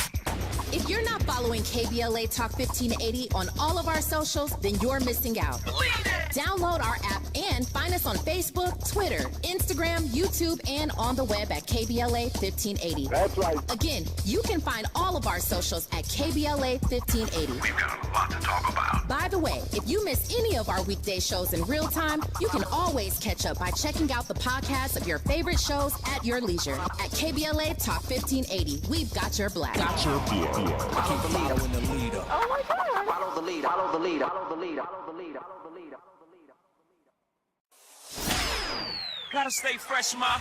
If you're not following KBLA Talk 1580 on all of our socials, then you're missing out. Download our app and find us on Facebook, Twitter, Instagram, YouTube, and on the web at KBLA 1580. That's right. Again, you can find all of our socials at KBLA 1580. We've got a lot to talk about. By the way, if you miss any of our weekday shows in real time, you can always catch up by checking out the podcast of your favorite shows at your leisure. At KBLA Talk 1580, we've got your black. Follow the leader. Following the leader. Oh my God. Follow the leader. Follow the leader. Follow the leader. Follow the leader. Follow the leader. Gotta stay fresh, my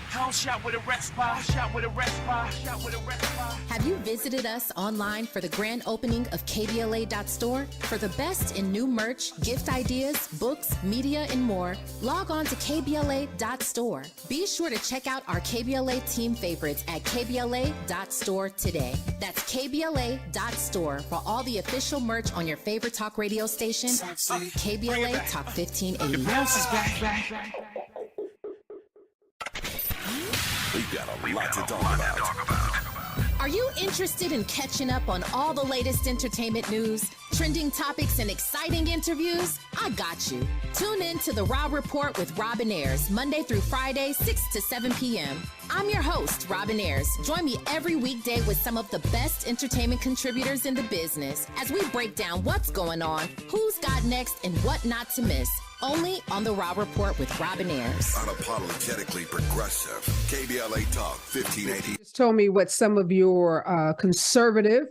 house shot with a rest bar, shot with a rest bar, shot with a rest bar. Have you visited us online for the grand opening of KBLA.store? For the best in new merch, gift ideas, books, media, and more, log on to KBLA.store. Be sure to check out our KBLA team favorites at KBLA.store today. That's KBLA.store for all the official merch on your favorite talk radio station, KBLA Talk 1580. Bounce is back. We've got a lot to talk about. Are you interested in catching up on all the latest entertainment news, trending topics, and exciting interviews? I got you. Tune in to the Raw Report with Robin Ayers, Monday through Friday, 6 to 7 p.m. I'm your host, Robin Ayers. Join me every weekday with some of the best entertainment contributors in the business as we break down what's going on, who's got next, and what not to miss. Only on the Raw Report with Robin Ayers. Unapologetically progressive. KBLA Talk 1580. Just told me what some of your conservative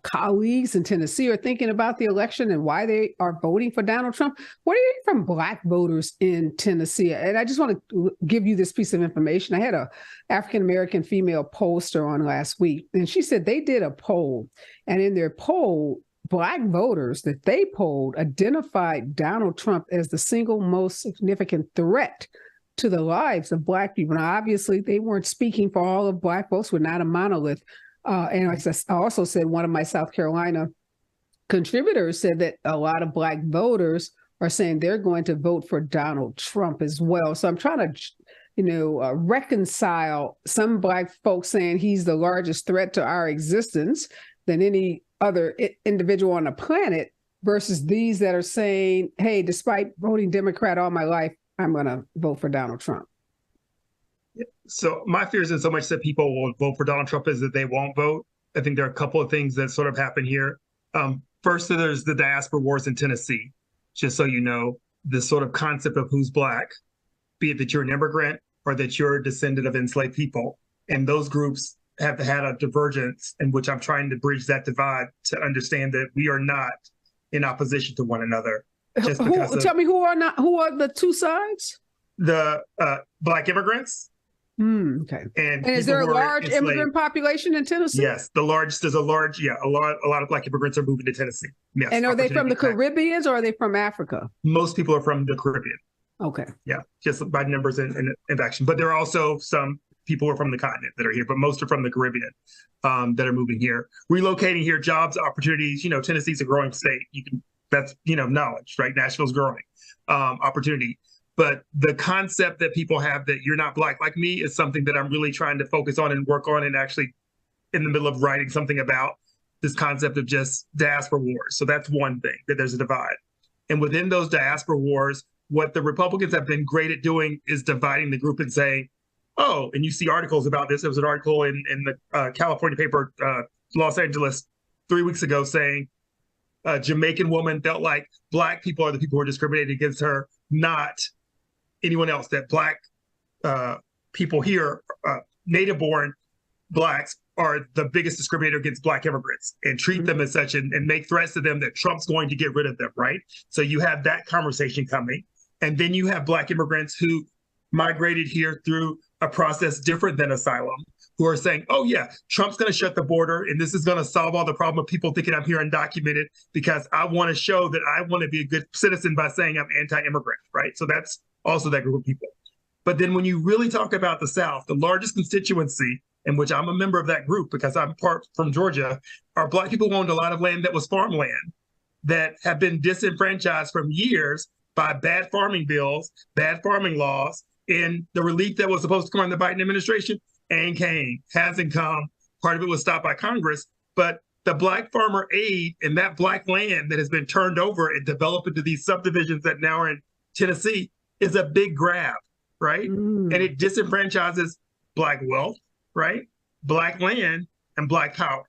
colleagues in Tennessee are thinking about the election and why they are voting for Donald Trump. What are you hearing from Black voters in Tennessee? And I just want to give you this piece of information. I had a African-American female pollster on last week, and she said they did a poll, and in their poll, Black voters that they polled identified Donald Trump as the single most significant threat to the lives of Black people. Now, obviously, they weren't speaking for all of Black folks. We're not a monolith. And like I also said, one of my South Carolina contributors said that a lot of Black voters are saying they're going to vote for Donald Trump as well. So I'm trying to, reconcile some Black folks saying he's the largest threat to our existence than any other individual on the planet versus these that are saying, hey, despite voting Democrat all my life, I'm going to vote for Donald Trump. So my fear isn't so much that people will vote for Donald Trump as that they won't vote. I think there are a couple of things that sort of happen here. First, there's the diaspora wars in Tennessee. Just so you know, this sort of concept of who's Black, be it that you're an immigrant or that you're a descendant of enslaved people. And those groups have had a divergence in which I'm trying to bridge that divide to understand that we are not in opposition to one another. Tell me who are the two sides? The Black immigrants. Okay. And is there a large immigrant population in Tennessee? Yes, there's a lot of Black immigrants are moving to Tennessee. Yes. And are they from the Caribbean or are they from Africa? Most people are from the Caribbean. Okay. Yeah, just by numbers and action. But there are also some people who are from the continent that are here, but most are from the Caribbean that are moving here, relocating here, jobs, opportunities. Tennessee's a growing state. That's knowledge, right? Nashville's growing, opportunity. But the concept that people have that you're not Black like me is something that I'm really trying to focus on and work on, and actually in the middle of writing something about this concept of just diaspora wars. So that's one thing, that there's a divide. And within those diaspora wars, what the Republicans have been great at doing is dividing the group and saying, oh, and you see articles about this. There was an article in the California paper, Los Angeles, 3 weeks ago saying, a Jamaican woman felt like Black people are the people who are discriminated against her, not anyone else, that Black people here, native-born Blacks, are the biggest discriminator against Black immigrants and treat them as such and make threats to them that Trump's going to get rid of them, right? So you have that conversation coming. And then you have Black immigrants who migrated here through a process different than asylum, who are saying, oh yeah, Trump's going to shut the border and this is going to solve all the problem of people thinking I'm here undocumented because I want to show that I want to be a good citizen by saying I'm anti-immigrant, right? So that's also that group of people. But then when you really talk about the South, the largest constituency, in which I'm a member of that group because I'm part from Georgia, are Black people who owned a lot of land that was farmland that have been disenfranchised from years by bad farming bills, bad farming laws, and the relief that was supposed to come on the Biden administration ain't came, hasn't come. Part of it was stopped by Congress, but the Black farmer aid and that Black land that has been turned over and developed into these subdivisions that now are in Tennessee is a big grab, right? And it disenfranchises Black wealth, right? Black land and Black power.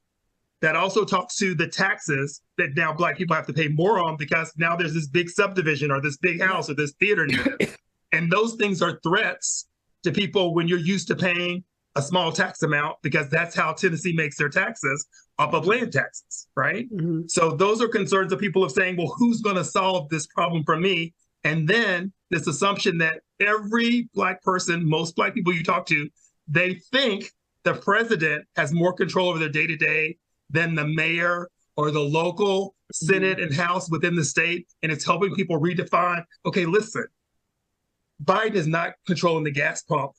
That also talks to the taxes that now Black people have to pay more on because now there's this big subdivision or this big house or this theater near them. And those things are threats to people when you're used to paying a small tax amount because that's how Tennessee makes their taxes off of land taxes, right? So those are concerns of people of saying, well, who's going to solve this problem for me? And then this assumption that every Black person, most Black people you talk to, they think the president has more control over their day-to-day than the mayor or the local Senate and House within the state. And it's helping people redefine, okay, listen, Biden is not controlling the gas pump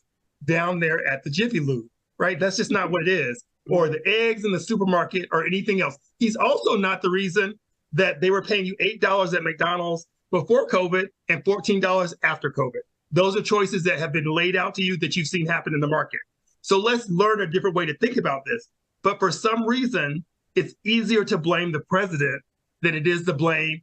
down there at the Jiffy Lube, right? That's just not what it is. Or the eggs in the supermarket or anything else. He's also not the reason that they were paying you $8 at McDonald's before COVID and $14 after COVID. Those are choices that have been laid out to you that you've seen happen in the market. So let's learn a different way to think about this. But for some reason, it's easier to blame the president than it is to blame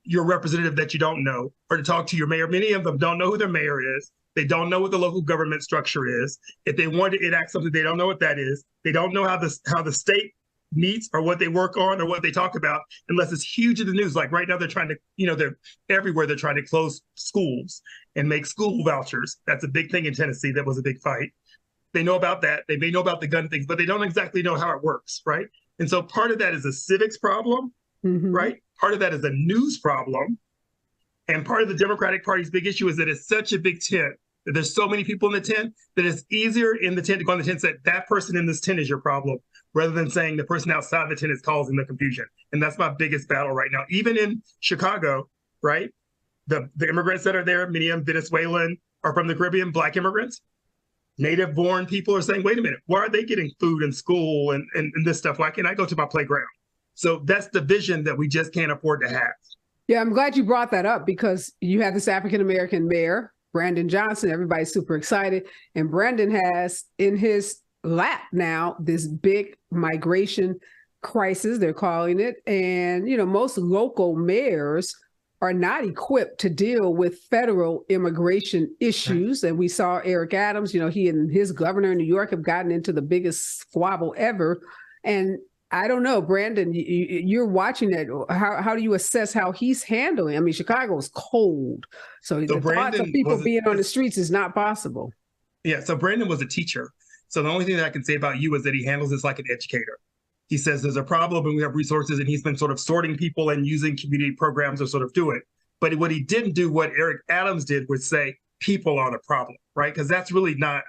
your representative that you don't know or to talk to your mayor. Many of them don't know who their mayor is. They don't know what the local government structure is. If they want to enact something, they don't know what that is. They don't know how the state meets or what they work on or what they talk about unless it's huge in the news. Like right now, they're trying to, they're everywhere. They're trying to close schools and make school vouchers. That's a big thing in Tennessee. That was a big fight. They know about that. They may know about the gun things, but they don't exactly know how it works, right? And so part of that is a civics problem, right? Part of that is a news problem. And part of the Democratic Party's big issue is that it's such a big tent, that there's so many people in the tent, that it's easier in the tent to go in the tent and say, that person in this tent is your problem, rather than saying the person outside the tent is causing the confusion. And that's my biggest battle right now. Even in Chicago, right? The immigrants that are there, many of them Venezuelan or from the Caribbean, Black immigrants, native-born people are saying, wait a minute, why are they getting food in school and this stuff? Why can't I go to my playground? So that's the vision that we just can't afford to have. Yeah, I'm glad you brought that up because you have this African-American mayor, Brandon Johnson. Everybody's super excited. And Brandon has in his lap now this big migration crisis, they're calling it. And, most local mayors are not equipped to deal with federal immigration issues. And we saw Eric Adams, he and his governor in New York have gotten into the biggest squabble ever. And I don't know, Brandon, you're watching it. How do you assess how he's handling? I mean, Chicago is cold. So the thoughts of people being on the streets is not possible. Yeah, so Brandon was a teacher. So the only thing that I can say about you is that he handles this like an educator. He says there's a problem and we have resources, and he's been sort of sorting people and using community programs to sort of do it. But what he didn't do, what Eric Adams did, was say people are the problem, right? Because that's really not,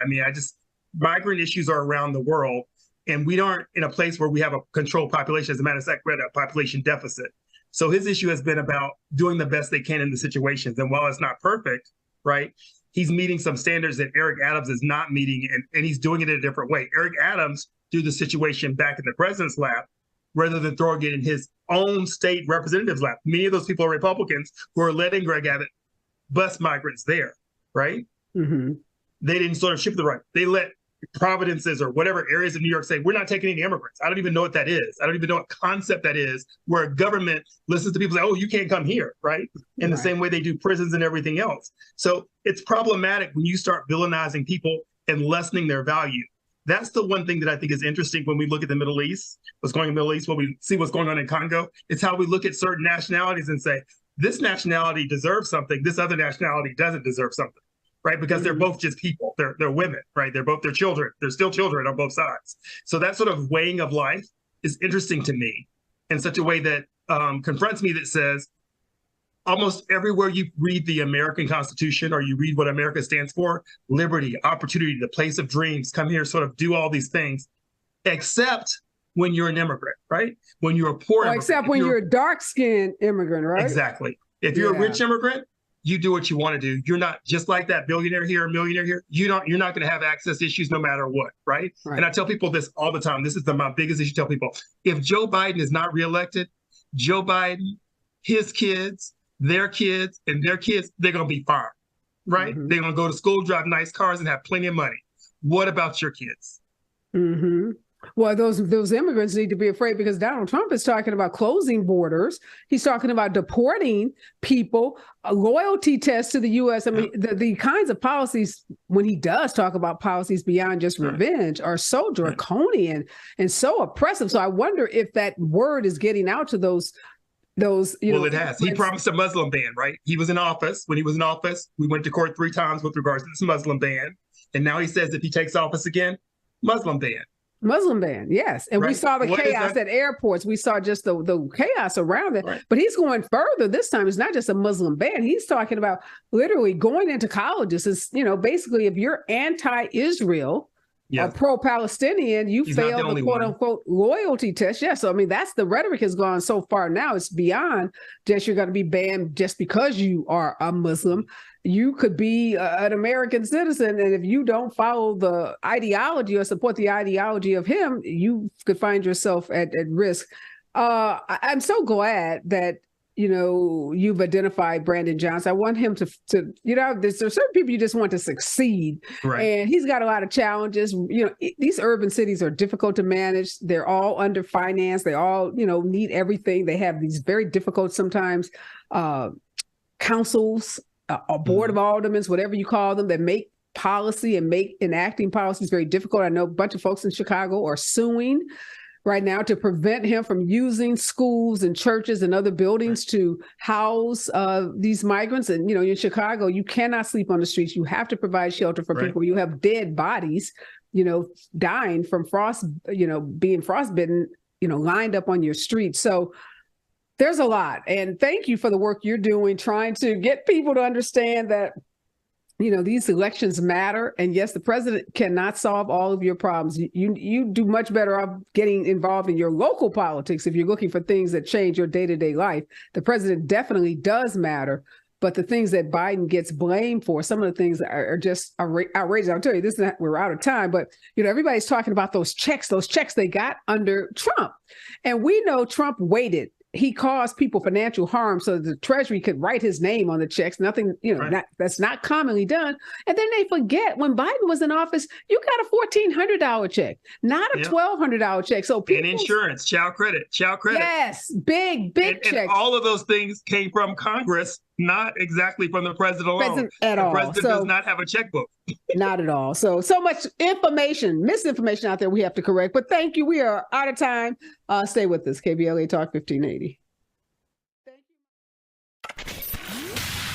migrant issues are around the world. And we aren't in a place where we have a controlled population. As a matter of fact, we're at a population deficit. So his issue has been about doing the best they can in the situations. And while it's not perfect, right, he's meeting some standards that Eric Adams is not meeting, and he's doing it in a different way. Eric Adams threw the situation back in the president's lap rather than throwing it in his own state representative's lap. Many of those people are Republicans who are letting Greg Abbott bus migrants there, right? They didn't sort of ship the right. They let Providences or whatever areas of New York say, we're not taking any immigrants. I don't even know what that is. I don't even know what concept that is, where a government listens to people say, oh, you can't come here, right? In the same way they do prisons and everything else. So it's problematic when you start villainizing people and lessening their value. That's the one thing that I think is interesting when we look at the Middle East, what's going on in the Middle East, when we see what's going on in Congo. It's how we look at certain nationalities and say, this nationality deserves something, this other nationality doesn't deserve something, right? Because they're both just people. They're women, right? They're children. They're still children on both sides. So that sort of weighing of life is interesting to me in such a way that confronts me, that says, almost everywhere you read the American Constitution or you read what America stands for, liberty, opportunity, the place of dreams, come here, sort of do all these things, except when you're an immigrant, right? When you're a poor immigrant. Except when you're a dark-skinned immigrant, right? Exactly. If you're a rich immigrant, you do what you want to do. You're not just like that billionaire here, millionaire here. You're not going to have access issues no matter what, right? And I tell people this all the time. This is my biggest issue. Tell people, if Joe Biden is not reelected, Joe Biden, his kids, their kids, and their kids, they're going to be fine, right? They're going to go to school, drive nice cars, and have plenty of money. What about your kids? Well, those immigrants need to be afraid, because Donald Trump is talking about closing borders. He's talking about deporting people, a loyalty test to the U.S. I mean, the kinds of policies, when he does talk about policies beyond just revenge, are so draconian and so oppressive. So I wonder if that word is getting out to those. Well, it has. He promised a Muslim ban, right? He was in office. When he was in office, we went to court 3 times with regards to this Muslim ban. And now he says if he takes office again, Muslim ban. Muslim ban, yes. And we saw the chaos at airports. We saw just the chaos around it. But he's going further this time. It's not just a Muslim ban. He's talking about literally going into colleges. It's, basically, if you're anti-Israel, or pro-Palestinian, you failed the quote-unquote loyalty test. Yeah, so, I mean, the rhetoric has gone so far now. It's beyond just you're going to be banned just because you are a Muslim. You could be an American citizen, and if you don't follow the ideology or support the ideology of him, you could find yourself at risk. I'm so glad that you've identified Brandon Johnson. I want him to there's certain people you just want to succeed. And he's got a lot of challenges. These urban cities are difficult to manage. They're all underfinanced. They all, need everything. They have these very difficult, sometimes, councils, a board of aldermen, whatever you call them, that make policy and make enacting policies very difficult. I know a bunch of folks in Chicago are suing right now to prevent him from using schools and churches and other buildings to house these migrants. And, in Chicago, you cannot sleep on the streets. You have to provide shelter for people. You have dead bodies, dying from frost, being frostbitten, lined up on your street. So there's a lot. And thank you for the work you're doing, trying to get people to understand that these elections matter. And yes, the president cannot solve all of your problems. You do much better off getting involved in your local politics if you're looking for things that change your day-to-day life. The president definitely does matter. But the things that Biden gets blamed for, some of the things are just outrageous. I'll tell you, we're out of time, but everybody's talking about those checks they got under Trump. And we know Trump waited. He caused people financial harm so the Treasury could write his name on the checks. Nothing, that's not commonly done. And then they forget when Biden was in office, you got a $1,400 check, not a $1,200 check. So people, and insurance, child credit. Yes, big checks. And all of those things came from Congress, not exactly from the president alone. The president does not have a checkbook. Not at all. So much misinformation out there we have to correct. But thank you. We are out of time. Stay with us. KBLA Talk 1580.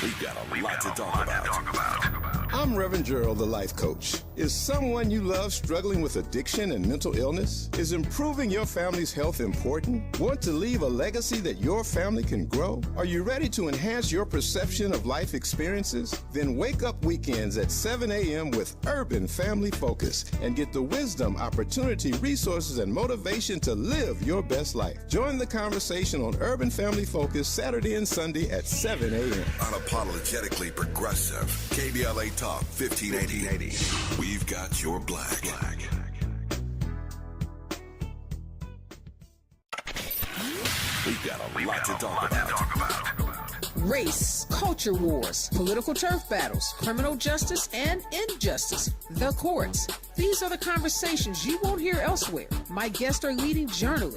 We've got a lot to talk about. I'm Reverend Gerald, the life coach. Is someone you love struggling with addiction and mental illness? Is improving your family's health important? Want to leave a legacy that your family can grow? Are you ready to enhance your perception of life experiences? Then wake up weekends at 7 a.m. with Urban Family Focus and get the wisdom, opportunity, resources, and motivation to live your best life. Join the conversation on Urban Family Focus Saturday and Sunday at 7 a.m. Unapologetically progressive. KBLA Talk 1580. We've got your black. We've got a lot to talk about. Race, culture wars, political turf battles, criminal justice and injustice, the courts. These are the conversations you won't hear elsewhere. My guests are leading journalists,